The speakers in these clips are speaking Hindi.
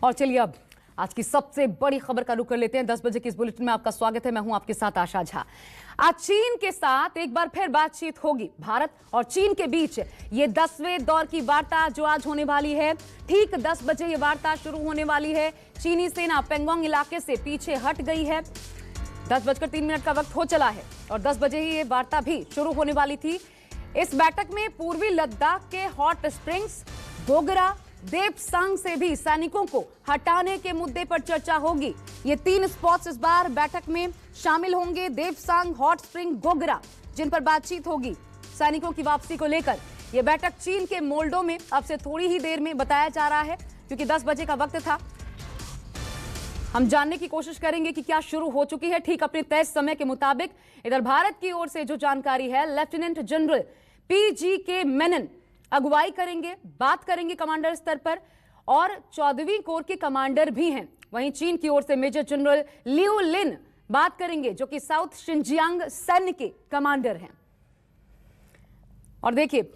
और चलिए अब आज की सबसे बड़ी खबर का रुख कर लेते हैं। 10 बजे की इस बुलेटिन में आपका स्वागत है। मैं हूं आपके साथ आशा झा। आज चीन के साथ एक बार फिर बातचीत होगी। भारत और चीन के बीच ये 10वें दौर की वार्ता जो आज होने वाली है, ठीक 10 बजे ये वार्ता शुरू होने वाली है। चीनी सेना पेंगोंग इलाके से पीछे हट गई है। 10:03 का वक्त हो चला है और 10 बजे ही ये वार्ता भी शुरू होने वाली थी। इस बैठक में पूर्वी लद्दाख के हॉट स्प्रिंग्स, गोगरा, देपसांग से भी सैनिकों को हटाने के मुद्दे पर चर्चा होगी। ये 3 स्पॉट्स इस बार बैठक में शामिल होंगे, देपसांग, हॉट स्प्रिंग, गोगरा, जिन पर बातचीत होगी सैनिकों की वापसी को लेकर। यह बैठक चीन के मोल्डो में अब से थोड़ी ही देर में बताया जा रहा है, क्योंकि 10 बजे का वक्त था। हम जानने की कोशिश करेंगे कि क्या शुरू हो चुकी है ठीक अपने तय समय के मुताबिक। इधर भारत की ओर से जो जानकारी है, लेफ्टिनेंट जनरल PGK मेनन अगुवाई करेंगे, बात करेंगे कमांडर स्तर पर, और 14वीं कोर के कमांडर भी हैं। वहीं चीन की ओर से मेजर जनरल लियू लिन बात करेंगे, जो कि साउथ शिनजियांग सैन्य के कमांडर हैं। और देखिए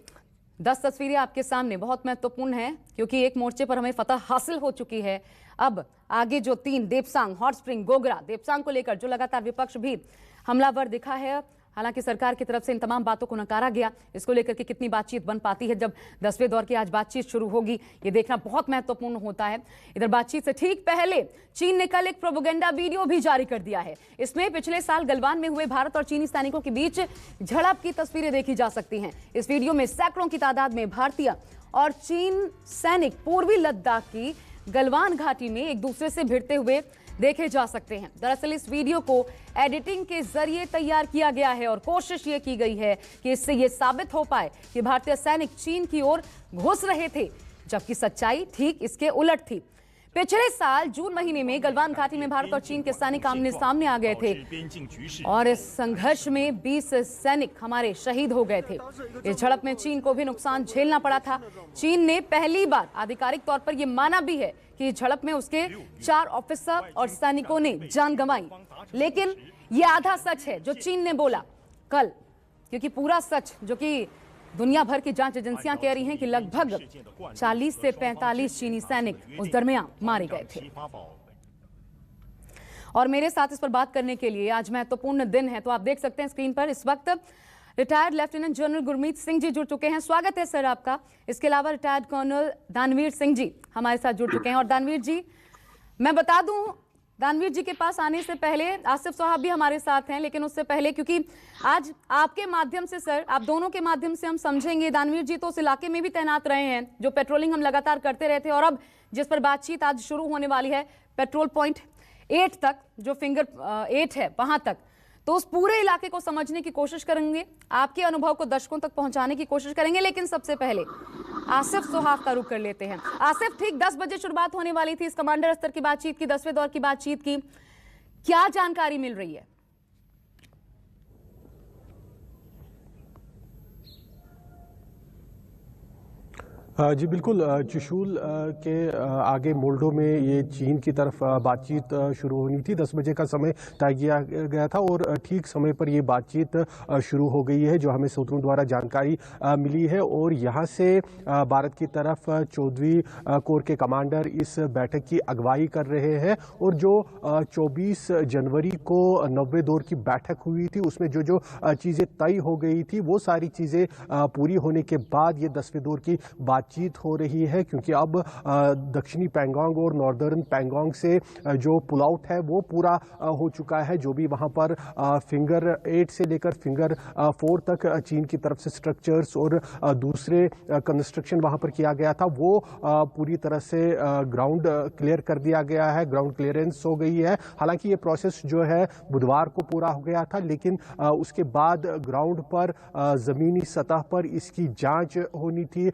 10 तस्वीरें आपके सामने बहुत महत्वपूर्ण हैं, क्योंकि एक मोर्चे पर हमें फतह हासिल हो चुकी है। अब आगे जो 3 देपसांग, हॉट स्प्रिंग, गोगरा, देपसांग को लेकर जो लगातार विपक्ष भी हमलावर दिखा है, हालांकि सरकार की तरफ से इन तमाम बातों को नकारा गया। इसको लेकर के कितनी बातचीत बन पाती है जब 10वें दौर की आज बातचीत शुरू होगी, ये देखना बहुत महत्वपूर्ण होता है। इधर बातचीत से ठीक पहले चीन ने कल एक प्रोपेगेंडा वीडियो भी जारी कर दिया है। इसमें पिछले साल गलवान में हुए भारत और चीनी सैनिकों के बीच झड़प की तस्वीरें देखी जा सकती हैं। इस वीडियो में सैकड़ों की तादाद में भारतीय और चीन सैनिक पूर्वी लद्दाख की गलवान घाटी में एक दूसरे से भिड़ते हुए देखे जा सकते हैं। दरअसल इस वीडियो को एडिटिंग के जरिए तैयार किया गया है और कोशिश ये की गई है कि इससे ये साबित हो पाए कि भारतीय सैनिक चीन की ओर घुस रहे थे, जबकि सच्चाई ठीक इसके उलट थी। पिछले साल जून महीने में गलवान घाटी में भारत और चीन के सैनिक आमने सामने आ गए थे और इस संघर्ष में 20 सैनिक हमारे शहीद हो गए थे। इस झड़प में चीन को भी नुकसान झेलना पड़ा था। चीन ने पहली बार आधिकारिक तौर पर यह माना भी है कि इस झड़प में उसके 4 ऑफिसर और सैनिकों ने जान गंवाई। लेकिन यह आधा सच है जो चीन ने बोला कल, क्योंकि पूरा सच, जो कि दुनिया भर की जांच एजेंसियां कह रही हैं कि लगभग 40 से 45 चीनी सैनिक उस दरमियान मारे गए थे। और मेरे साथ इस पर बात करने के लिए आज महत्वपूर्ण दिन है, तो आप देख सकते हैं स्क्रीन पर इस वक्त retired lieutenant general Gurmeet Singh ji जुड़ चुके हैं। स्वागत है सर आपका। इसके अलावा रिटायर्ड कर्नल दानवीर सिंह जी हमारे साथ जुड़ चुके हैं। और दानवीर जी, मैं बता दूं, दानवीर जी के पास आने से पहले आसिफ साहब भी हमारे साथ हैं, लेकिन उससे पहले, क्योंकि आज आपके माध्यम से सर, आप दोनों के माध्यम से हम समझेंगे, दानवीर जी तो उस इलाके में भी तैनात रहे हैं जो पेट्रोलिंग हम लगातार करते रहे थे, और अब जिस पर बातचीत आज शुरू होने वाली है पेट्रोल पॉइंट 8 तक, जो फिंगर 8 है वहां तक, तो उस पूरे इलाके को समझने की कोशिश करेंगे, आपके अनुभव को दर्शकों तक पहुंचाने की कोशिश करेंगे। लेकिन सबसे पहले आसिफ सोहाग का रुख कर लेते हैं। आसिफ, ठीक 10 बजे शुरुआत होने वाली थी इस कमांडर स्तर की बातचीत की, 10वें दौर की बातचीत की, क्या जानकारी मिल रही है? जी बिल्कुल, त्रिशूल के आगे मोल्डो में ये चीन की तरफ बातचीत शुरू होनी थी। 10 बजे का समय तय किया गया था और ठीक समय पर ये बातचीत शुरू हो गई है, जो हमें सूत्रों द्वारा जानकारी मिली है। और यहाँ से भारत की तरफ 14वीं कोर के कमांडर इस बैठक की अगुवाई कर रहे हैं। और जो 24 जनवरी को 90वें दौर की बैठक हुई थी, उसमें जो जो चीज़ें तय हो गई थी, वो सारी चीज़ें पूरी होने के बाद ये 10वें दौर की बातचीत हो रही है। क्योंकि अब दक्षिणी पैंगोंग और नॉर्दर्न पैंगोंग से जो पुल आउट है वो पूरा हो चुका है। जो भी वहां पर फिंगर 8 से लेकर फिंगर 4 तक चीन की तरफ से स्ट्रक्चर्स और दूसरे कंस्ट्रक्शन वहां पर किया गया था, वो पूरी तरह से ग्राउंड क्लियर कर दिया गया है, ग्राउंड क्लियरेंस हो गई है। हालांकि ये प्रोसेस जो है बुधवार को पूरा हो गया था, लेकिन उसके बाद ग्राउंड पर जमीनी सतह पर इसकी जांच होनी थी।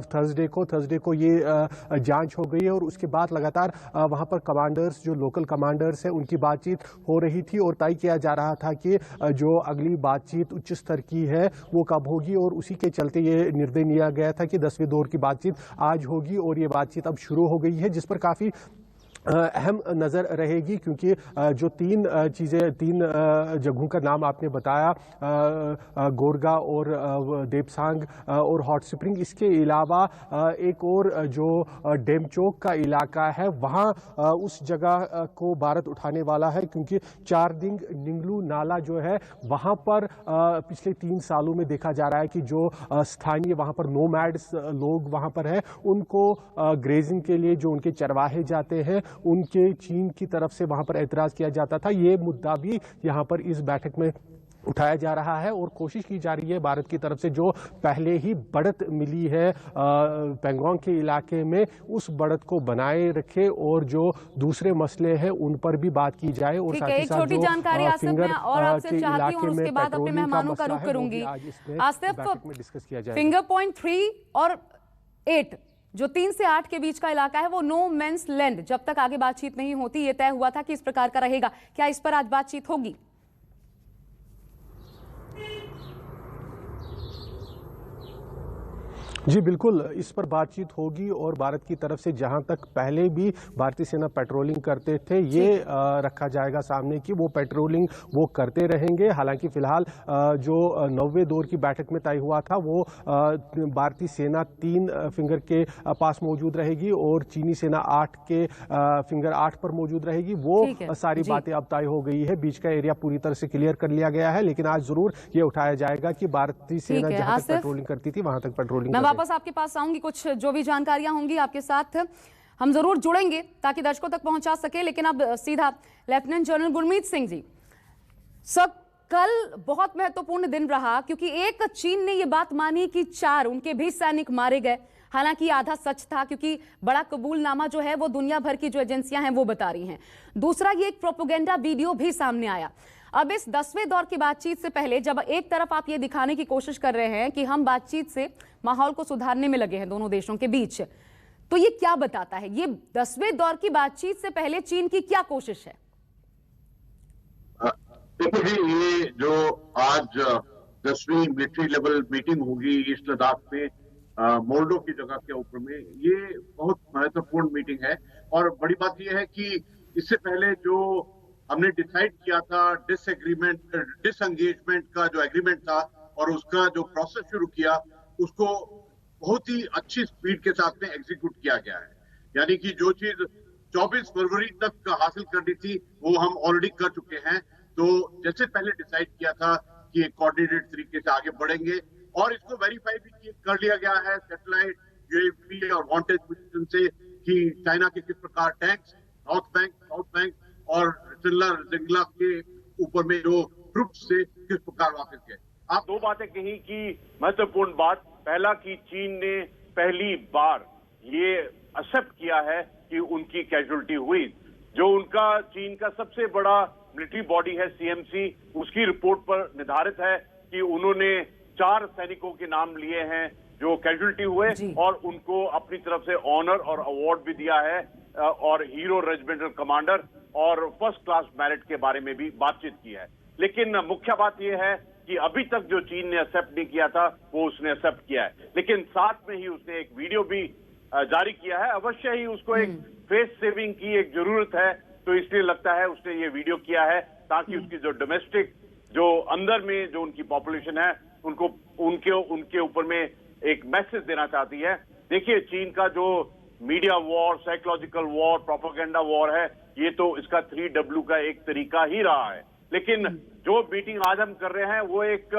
थर्सडे को ये जांच हो गई है और उसके बाद लगातार वहां पर कमांडर्स, जो लोकल कमांडर्स हैं, उनकी बातचीत हो रही थी और तय किया जा रहा था कि जो अगली बातचीत उच्च स्तर की है वो कब होगी। और उसी के चलते ये निर्णय लिया गया था कि 10वें दौर की बातचीत आज होगी और ये बातचीत अब शुरू हो गई है, जिस पर काफी अहम नजर रहेगी, क्योंकि जो तीन जगहों का नाम आपने बताया, गोरगा और देपसांग और हॉट स्प्रिंग, इसके अलावा एक और जो डेमचोक का इलाका है, वहाँ उस जगह को भारत उठाने वाला है, क्योंकि चारदिंग निंगलू नाला जो है वहाँ पर पिछले 3 सालों में देखा जा रहा है कि जो स्थानीय वहाँ पर नोमैड्स लोग वहाँ पर है, उनको ग्रेजिंग के लिए जो उनके चरवाहे जाते हैं, उनके चीन की तरफ से वहां पर ऐतराज किया जाता था। ये मुद्दा भी यहां पर इस बैठक में उठाया जा रहा है और कोशिश की जा रही है भारत की तरफ से जो पहले ही बढ़त मिली है पैंगोंग के इलाके में, उस बढ़त को बनाए रखे और जो दूसरे मसले हैं उन पर भी बात की जाए। और साथ ही साथ छोटी जानकारी आसिफ मैं और आपसे चाहती हूं, और उसके बाद अपने मेहमानों का रुख करूंगी। आसिफ, डिस्कस किया जाए फिंगर पॉइंट 3 और 8 जो 3 से 8 के बीच का इलाका है, वो नो मेंस लैंड, जब तक आगे बातचीत नहीं होती, ये तय हुआ था कि इस प्रकार का रहेगा। क्या इस पर आज बातचीत होगी? जी बिल्कुल, इस पर बातचीत होगी और भारत की तरफ से जहां तक पहले भी भारतीय सेना पेट्रोलिंग करते थे, ये रखा जाएगा सामने कि वो पेट्रोलिंग वो करते रहेंगे। हालांकि फिलहाल जो 9वें दौर की बैठक में तय हुआ था, वो भारतीय सेना 3 फिंगर के पास मौजूद रहेगी और चीनी सेना 8 के फिंगर 8 पर मौजूद रहेगी। वो सारी बातें अब तय हो गई है, बीच का एरिया पूरी तरह से क्लियर कर लिया गया है, लेकिन आज जरूर ये उठाया जाएगा कि भारतीय सेना जहां तक पेट्रोलिंग करती थी वहां तक पेट्रोलिंग। वापस आपके पास आऊंगी, कुछ जो भी जानकारियां होंगी आपके साथ हम जरूर जुड़ेंगे ताकि दर्शकों तक पहुंचा सके। लेकिन अब सीधा लेफ्टिनेंट जनरल गुरमीत सिंह जी, सब कल बहुत महत्वपूर्ण दिन रहा, क्योंकि एक चीन ने यह बात मानी कि 4 उनके भी सैनिक मारे गए। हालांकि आधा सच था, क्योंकि बड़ा कबूलनामा जो है वो दुनिया भर की जो एजेंसियां हैं वो बता रही हैं। दूसरा, ये एक प्रोपेगेंडा वीडियो भी सामने आया। अब इस 10वें दौर की बातचीत से पहले, जब एक तरफ आप ये दिखाने की कोशिश कर रहे हैं कि हम बातचीत से माहौल को सुधारने में लगे हैं दोनों देशों के बीच, तो ये क्या बताता है? ये 10वें दौर की बातचीत से पहले चीन की क्या कोशिश है? देखिए जी, ये जो आज 10वीं मिलिट्री लेवल मीटिंग होगी ईस्ट लद्दाख में मोल्डो की जगह के ऊपर में, ये बहुत महत्वपूर्ण मीटिंग है। और बड़ी बात यह है कि इससे पहले जो हमने डिसाइड किया था डिसएंगेजमेंट का जो एग्रीमेंट था और उसका जो प्रोसेस शुरू किया, उसको बहुत ही अच्छी स्पीड के साथ में एग्जीक्यूट किया गया है। यानी कि जो चीज 24 फरवरी तक हासिल करनी थी वो हम ऑलरेडी कर चुके हैं। तो जैसे पहले डिसाइड किया था कि एक कोऑर्डिनेटेड तरीके से आगे बढ़ेंगे, और इसको वेरीफाई भी कर लिया गया है सैटेलाइट, यूएवी और वांटेज पोजीशन से कि चाइना के किस प्रकार टैंक्स साउथ बैंक और जिंगला के ऊपर में जो ट्रुप्स से किस प्रकार वापस गए। आप 2 बातें कही कि महत्वपूर्ण बात, पहला कि चीन ने पहली बार ये एक्सेप्ट किया है कि उनकी कैजुअलिटी हुई। जो उनका चीन का सबसे बड़ा मिलिट्री बॉडी है सीएमसी, उसकी रिपोर्ट पर निर्धारित है कि उन्होंने 4 सैनिकों के नाम लिए हैं जो कैजुअलिटी हुए, और उनको अपनी तरफ से ऑनर और अवार्ड भी दिया है, और हीरो रेजिमेंटल कमांडर और फर्स्ट क्लास मेरिट के बारे में भी बातचीत की है। लेकिन मुख्य बात यह है कि अभी तक जो चीन ने एक्सेप्ट नहीं किया था वो उसने एक्सेप्ट किया है, लेकिन साथ में ही उसने एक वीडियो भी जारी किया है। अवश्य ही उसको एक फेस सेविंग की एक जरूरत है, तो इसलिए लगता है उसने ये वीडियो किया है ताकि उसकी जो डोमेस्टिक जो अंदर में जो उनकी पॉपुलेशन है उनको उनके ऊपर में एक मैसेज देना चाहती है। देखिए, चीन का जो media war, psychological war, propaganda war है, ये तो इसका 3W का एक तरीका ही रहा है। लेकिन जो मीटिंग आज हम कर रहे हैं वो एक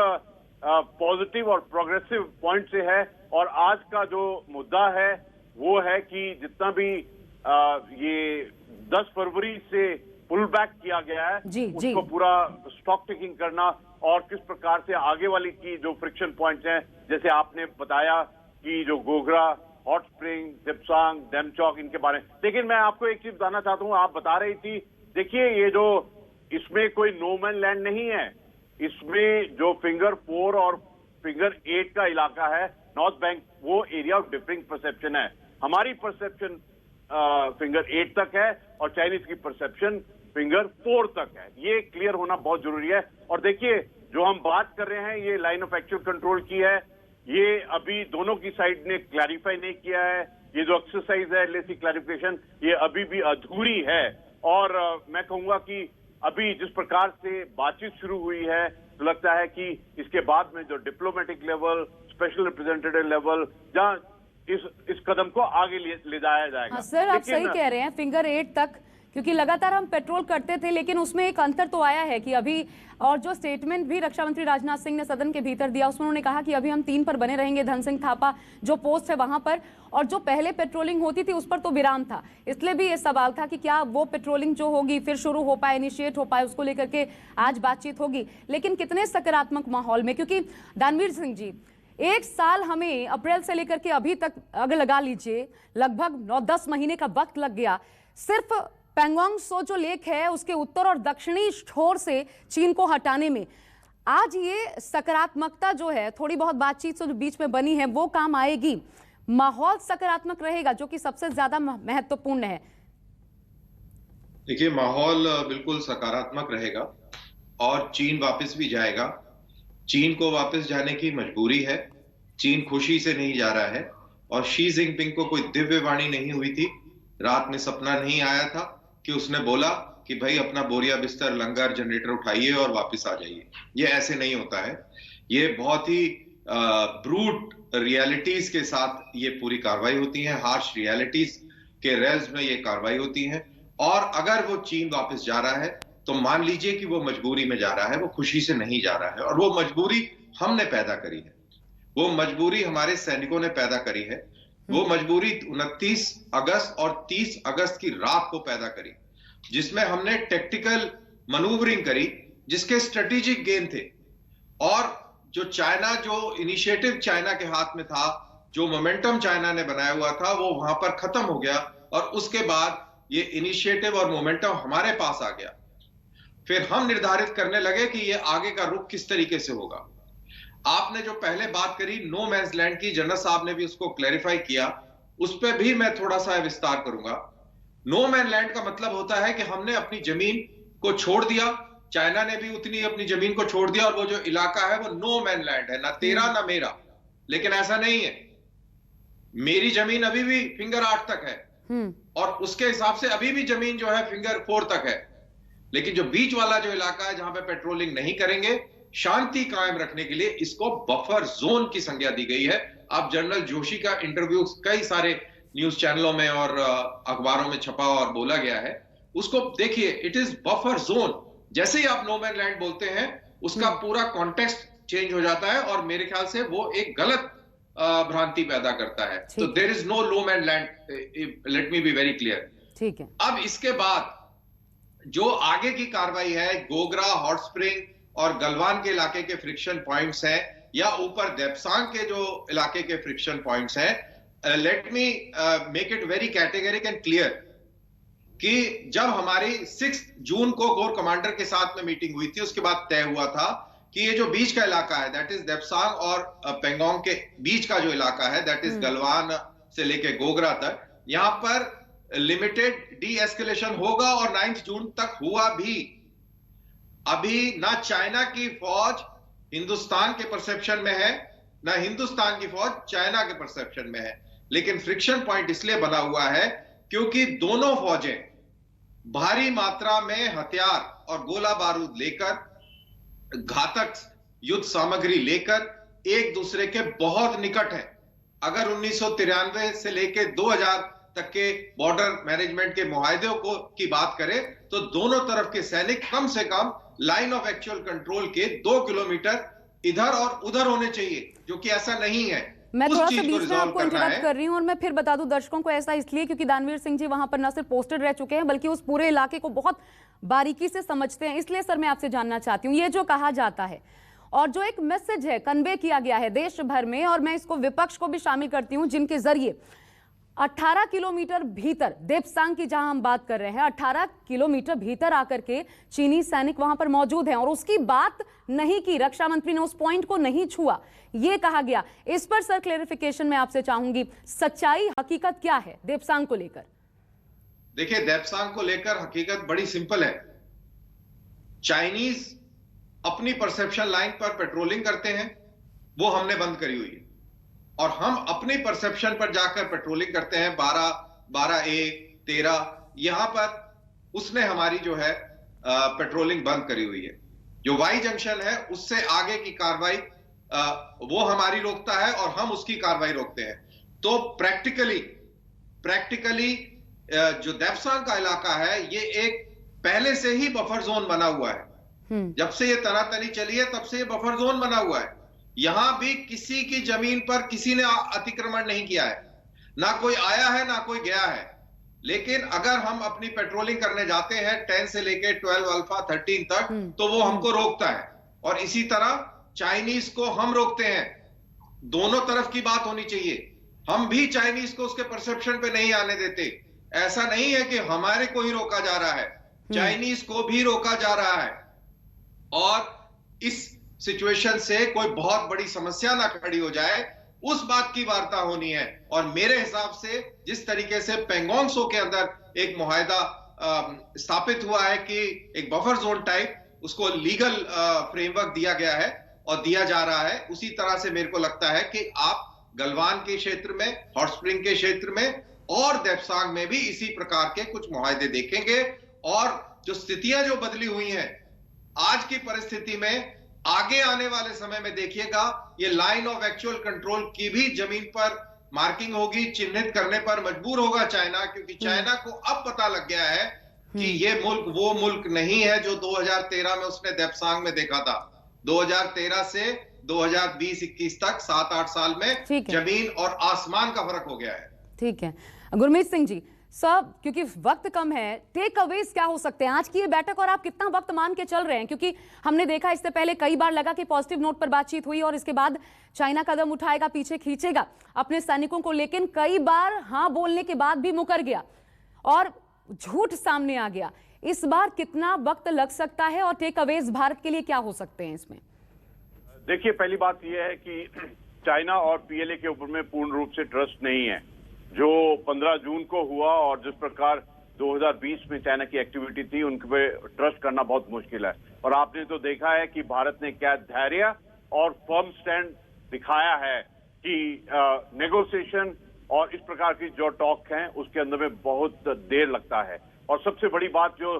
पॉजिटिव और प्रोग्रेसिव पॉइंट से है, और आज का जो मुद्दा है वो है कि जितना भी ये 10 फरवरी से पुल बैक किया गया है उसको पूरा स्टॉक टेकिंग करना, और किस प्रकार से आगे वाली की जो फ्रिक्शन पॉइंट्स हैं, जैसे आपने बताया कि जो गोगरा, हॉट स्प्रिंग, दिपसांग, डेमचौक, इनके बारे में। लेकिन मैं आपको एक चीज बताना चाहता हूं, आप बता रही थी, देखिए ये जो इसमें कोई नो मैन लैंड नहीं है, इसमें जो फिंगर 4 और फिंगर 8 का इलाका है नॉर्थ बैंक, वो एरिया ऑफ डिफरिंग परसेप्शन है। हमारी परसेप्शन फिंगर 8 तक है और चाइनीज की परसेप्शन फिंगर 4 तक है। ये क्लियर होना बहुत जरूरी है। और देखिए, जो हम बात कर रहे हैं ये लाइन ऑफ एक्चुअल कंट्रोल की है, ये अभी दोनों की साइड ने क्लैरिफाई नहीं किया है, ये जो एक्सरसाइज है एलएसी क्लैरिफिकेशन, ये अभी भी अधूरी है। और मैं कहूंगा कि अभी जिस प्रकार से बातचीत शुरू हुई है, तो लगता है कि इसके बाद में जो diplomatic level, special representative level, जहां इस कदम को आगे ले जाया जाएगा। हाँ सर, आप सही कह रहे हैं, फिंगर 8 तक, क्योंकि लगातार हम पेट्रोल करते थे, लेकिन उसमें एक अंतर तो आया है कि अभी, और जो स्टेटमेंट भी रक्षा मंत्री राजनाथ सिंह ने सदन के भीतर दिया, उसमें उन्होंने कहा कि अभी हम 3 पर बने रहेंगे, धन सिंह थापा जो पोस्ट है वहां पर, और जो पहले पेट्रोलिंग होती थी उस पर तो विराम था। इसलिए भी ये सवाल था कि क्या वो पेट्रोलिंग जो होगी फिर शुरू हो पाए, इनिशिएट हो पाए, उसको लेकर के आज बातचीत होगी। लेकिन कितने सकारात्मक माहौल में, क्योंकि दानवीर सिंह जी, 1 साल हमें अप्रैल से लेकर के अभी तक अगर लगा लीजिए, लगभग 9-10 महीने का वक्त लग गया सिर्फ पैंगोंग त्सो जो लेक है उसके उत्तर और दक्षिणी छोर से चीन को हटाने में। आज ये सकारात्मकता जो है, थोड़ी बहुत बातचीत से जो बीच में बनी है, वो काम आएगी, माहौल सकारात्मक रहेगा, जो कि सबसे ज्यादा महत्वपूर्ण है। देखिए, माहौल बिल्कुल सकारात्मक रहेगा और चीन वापस भी जाएगा। चीन को वापस जाने की मजबूरी है, चीन खुशी से नहीं जा रहा है। और शी जिनपिंग को कोई दिव्य वाणी नहीं हुई थी, रात में सपना नहीं आया था कि उसने बोला कि भाई अपना बोरिया बिस्तर, लंगर, जनरेटर उठाइए और वापस आ जाइए। ये ऐसे नहीं होता है। ये बहुत ही ब्रूट रियलिटीज के साथ ये पूरी कार्रवाई होती है, हार्श रियलिटीज के रेल्स में ये कार्रवाई होती है। और अगर वो चीन वापस जा रहा है तो मान लीजिए कि वो मजबूरी में जा रहा है, वो खुशी से नहीं जा रहा है। और वो मजबूरी हमने पैदा करी है, वो मजबूरी हमारे सैनिकों ने पैदा करी है। वो मजबूरी 29 अगस्त और 30 अगस्त की रात को पैदा करी, जिसमें हमने टेक्टिकल मनूवरिंग करी, जिसके स्ट्रेटेजिक गेन थे। और जो चाइना, जो इनिशिएटिव चाइना के हाथ में था, जो मोमेंटम चाइना ने बनाया हुआ था, वो वहां पर खत्म हो गया। और उसके बाद ये इनिशिएटिव और मोमेंटम हमारे पास आ गया। फिर हम निर्धारित करने लगे कि ये आगे का रुख किस तरीके से होगा। आपने जो पहले बात करी नो मैन्स लैंड की, जनरल साहब ने भी उसको क्लैरिफाई किया, उस पर भी मैं थोड़ा सा विस्तार करूंगा। नो मैन लैंड का मतलब होता है कि हमने अपनी जमीन को छोड़ दिया, चाइना ने भी उतनी अपनी जमीन को छोड़ दिया, और वो जो इलाका है वो नो मैन लैंड है, ना तेरा ना मेरा। लेकिन ऐसा नहीं है, मेरी जमीन अभी भी फिंगर 8 तक है, और उसके हिसाब से अभी भी जमीन जो है फिंगर 4 तक है। लेकिन जो बीच वाला जो इलाका है, जहां पे पेट्रोलिंग नहीं करेंगे, शांति कायम रखने के लिए इसको बफर जोन की संज्ञा दी गई है। अब जनरल जोशी का इंटरव्यू कई सारे न्यूज चैनलों में और अखबारों में छपा और बोला गया है, उसको देखिए, इट इज बफर जोन। जैसे ही आप नो मैन लैंड बोलते हैं, उसका पूरा कॉन्टेक्स्ट चेंज हो जाता है, और मेरे ख्याल से वो एक गलत भ्रांति पैदा करता है। तो there is no no man land, let me be very clear. ठीक है। अब इसके बाद जो आगे की कार्रवाई है, गोगरा, हॉट स्प्रिंग और गलवान के इलाके के फ्रिक्शन पॉइंट्स हैं, या ऊपर देपसांग के जो इलाके के फ्रिक्शन पॉइंट्स हैं, let me make it very categoric and clear कि जब हमारी 6 जून को कोर कमांडर के साथ में मीटिंग हुई थी, उसके बाद तय हुआ था कि ये जो बीच का इलाका है, दैट इज देपसांग और पेंगोंग के बीच का जो इलाका है, दैट इज गलवान से लेके गोगरा तक, यहां पर लिमिटेड डी एस्केलेशन होगा, और 9 जून तक हुआ भी। अभी ना चाइना की फौज हिंदुस्तान के परसेप्शन में है, ना हिंदुस्तान की फौज चाइना के परसेप्शन में है। लेकिन फ्रिक्शन पॉइंट इसलिए बना हुआ है क्योंकि दोनों फौजें भारी मात्रा में हथियार और गोला बारूद लेकर, घातक युद्ध सामग्री लेकर एक दूसरे के बहुत निकट हैं। अगर 1993 से लेकर 2000 तक के बॉर्डर मैनेजमेंट के मुआहदे की बात करें, तो दोनों तरफ के सैनिक कम से कम लाइन ऑफ एक्चुअल कंट्रोल के 2 किलोमीटर इधर और उधर होने चाहिए, जो कि ऐसा नहीं है। मैं थोड़ा सा बीच में आपको इंटरप्ट कर रही हूं, और मैं फिर बता दूं दर्शकों को, ऐसा इसलिए क्योंकि दानवीर सिंह जी वहां पर न सिर्फ पोस्टेड रह चुके हैं, बल्कि उस पूरे इलाके को बहुत बारीकी से समझते हैं। इसलिए सर मैं आपसे जानना चाहती हूँ, ये जो कहा जाता है और जो एक मैसेज है कन्वे किया गया है देश भर में, और मैं इसको विपक्ष को भी शामिल करती हूँ, जिनके जरिए 18 किलोमीटर भीतर, देपसांग की जहां हम बात कर रहे हैं, 18 किलोमीटर भीतर आकर के चीनी सैनिक वहां पर मौजूद हैं, और उसकी बात नहीं की, रक्षा मंत्री ने उस पॉइंट को नहीं छुआ, ये कहा गया। इस पर सर क्लेरिफिकेशन मैं आपसे चाहूंगी, सच्चाई हकीकत क्या है देपसांग को लेकर? देखिए, देपसांग को लेकर हकीकत बड़ी सिंपल है। चाइनीज अपनी परसेप्शन लाइन पर पेट्रोलिंग करते हैं, वो हमने बंद करी हुई है। और हम अपनी परसेप्शन पर जाकर पेट्रोलिंग करते हैं 12A 13, यहां पर उसने हमारी जो है पेट्रोलिंग बंद करी हुई है। जो वाई जंक्शन है उससे आगे की कार्रवाई वो हमारी रोकता है और हम उसकी कार्रवाई रोकते हैं। तो प्रैक्टिकली जो देपसांग का इलाका है ये एक पहले से ही बफर जोन बना हुआ है। जब से ये तनातनी चली है तब से ये बफर जोन बना हुआ है। यहां भी किसी की जमीन पर किसी ने अतिक्रमण नहीं किया है, ना कोई आया है ना कोई गया है। लेकिन अगर हम अपनी पेट्रोलिंग करने जाते हैं 10 से लेके 12 अल्फा 13 तक तो वो हमको रोकता है, और इसी तरह चाइनीज को हम रोकते हैं। दोनों तरफ की बात होनी चाहिए। हम भी चाइनीज को उसके परसेप्शन पे नहीं आने देते। ऐसा नहीं है कि हमारे को ही रोका जा रहा है, चाइनीज को भी रोका जा रहा है। और इस सिचुएशन से कोई बहुत बड़ी समस्या ना खड़ी हो जाए, उस बात की वार्ता होनी है। और मेरे हिसाब से जिस तरीके से पेंगोंग त्सो के अंदर एक मुआहदा स्थापित हुआ है कि एक बफर जोन टाइप उसको लीगल फ्रेमवर्क दिया गया है और दिया जा रहा है, उसी तरह से मेरे को लगता है कि आप गलवान के क्षेत्र में, हॉट स्प्रिंग के क्षेत्र में और देपसांग में भी इसी प्रकार के कुछ मुआहदे देखेंगे। और जो स्थितियां जो बदली हुई हैं आज की परिस्थिति में, आगे आने वाले समय में देखिएगा ये लाइन ऑफ एक्चुअल कंट्रोल की भी जमीन पर मार्किंग होगी, चिन्हित करने पर मजबूर होगा चाइना, क्योंकि चाइना को अब पता लग गया है कि ये मुल्क वो मुल्क नहीं है जो 2013 में उसने देपसांग में देखा था। 2013 से 2020-21 तक 7-8 साल में जमीन और आसमान का फर्क हो गया है। ठीक है गुरमीत सिंह जी, सब क्योंकि वक्त कम है, टेक अवेज क्या हो सकते हैं आज की ये बैठक, और आप कितना वक्त मान के चल रहे हैं? क्योंकि हमने देखा इससे पहले कई बार लगा कि पॉजिटिव नोट पर बातचीत हुई और इसके बाद चाइना कदम उठाएगा, पीछे खींचेगा अपने सैनिकों को, लेकिन कई बार हाँ बोलने के बाद भी मुकर गया और झूठ सामने आ गया। इस बार कितना वक्त लग सकता है और टेक अवेज भारत के लिए क्या हो सकते हैं इसमें? देखिए, पहली बात यह है कि चाइना और पीएलए के ऊपर में पूर्ण रूप से ट्रस्ट नहीं है। जो 15 जून को हुआ और जिस प्रकार 2020 में चाइना की एक्टिविटी थी, उन पे ट्रस्ट करना बहुत मुश्किल है। और आपने तो देखा है कि भारत ने क्या धैर्य और फर्म स्टैंड दिखाया है कि नेगोशिएशन और इस प्रकार की जो टॉक हैं उसके अंदर में बहुत देर लगता है। और सबसे बड़ी बात, जो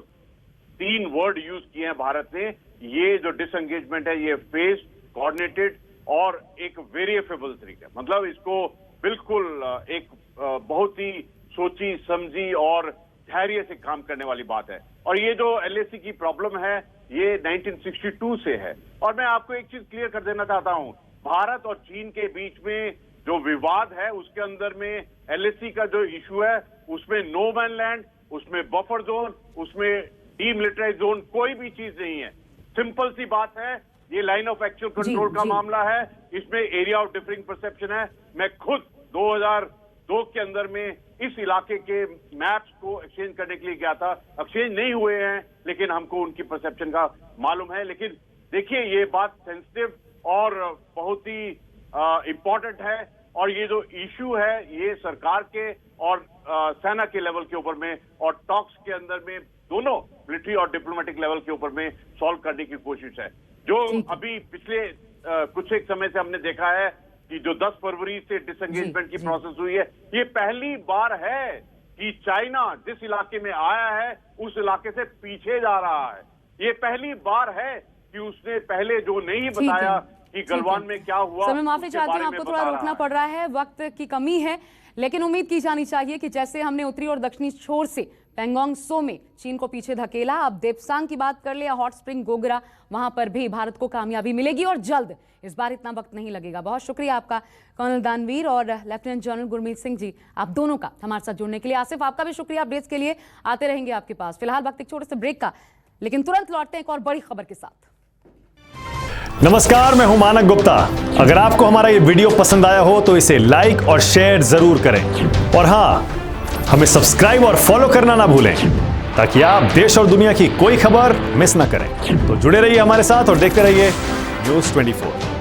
3 वर्ड यूज किए हैं भारत ने, ये जो डिसएंगेजमेंट है ये फेस्ड, कोऑर्डिनेटेड और एक वेरिएबल तरीका, मतलब इसको बिल्कुल एक बहुत ही सोची समझी और धैर्य से काम करने वाली बात है। और ये जो एलएसी की प्रॉब्लम है ये 1962 से है। और मैं आपको एक चीज क्लियर कर देना चाहता हूं, भारत और चीन के बीच में जो विवाद है उसके अंदर में एलएसी का जो इशू है उसमें नो मैन लैंड, उसमें बफर जोन, उसमें डीमिलिटराइज्ड जोन कोई भी चीज नहीं है। सिंपल सी बात है, ये लाइन ऑफ एक्चुअल कंट्रोल का मामला है, इसमें एरिया ऑफ डिफरिंग परसेप्शन है। मैं खुद 2002 के अंदर में इस इलाके के मैप्स को एक्सचेंज करने के लिए गया था, एक्सचेंज नहीं हुए हैं लेकिन हमको उनकी परसेप्शन का मालूम है। लेकिन देखिए, ये बात सेंसिटिव और बहुत ही इंपॉर्टेंट है, और ये जो इश्यू है ये सरकार के और सेना के लेवल के ऊपर में और टॉक्स के अंदर में दोनों मिलिट्री और डिप्लोमेटिक लेवल के ऊपर में सॉल्व करने की कोशिश है। जो अभी पिछले कुछ एक समय से हमने देखा है कि जो 10 फरवरी से डिसएंगेजमेंट की प्रोसेस हुई है, ये पहली बार है कि चाइना जिस इलाके में आया है उस इलाके से पीछे जा रहा है। ये पहली बार है कि उसने पहले जो नहीं बताया कि गलवान में क्या हुआ। मैं माफी चाहती हूँ, आपको थोड़ा रोकना पड़ रहा है, वक्त की कमी है, लेकिन उम्मीद की जानी चाहिए कि जैसे हमने उत्तरी और दक्षिणी छोर से पेंगोंग त्सो में चीन को पीछे धकेला, अब देपसांग की बात कर ले, हॉट स्प्रिंग गोगरा, वहां पर भी भारत को कामयाबी मिलेगी और जल्द। इस बार इतना वक्त नहीं लगेगा। बहुत शुक्रिया आपका कर्नल दानवीर और लेफ्टिनेंट जनरल गुरमीत सिंह जी, आप दोनों का हमारे साथ जुड़ने के लिए। आसिफ, आपका भी शुक्रिया, अपडेट्स के लिए आते रहेंगे आपके पास। फिलहाल वक्त एक छोटे से ब्रेक का, लेकिन तुरंत लौटते हैं एक और बड़ी खबर के साथ। नमस्कार, मैं हूं मानक गुप्ता। अगर आपको हमारा ये वीडियो पसंद आया हो तो इसे लाइक और शेयर जरूर करें, और हां, हमें सब्सक्राइब और फॉलो करना ना भूलें ताकि आप देश और दुनिया की कोई खबर मिस ना करें। तो जुड़े रहिए हमारे साथ और देखते रहिए न्यूज़ 24।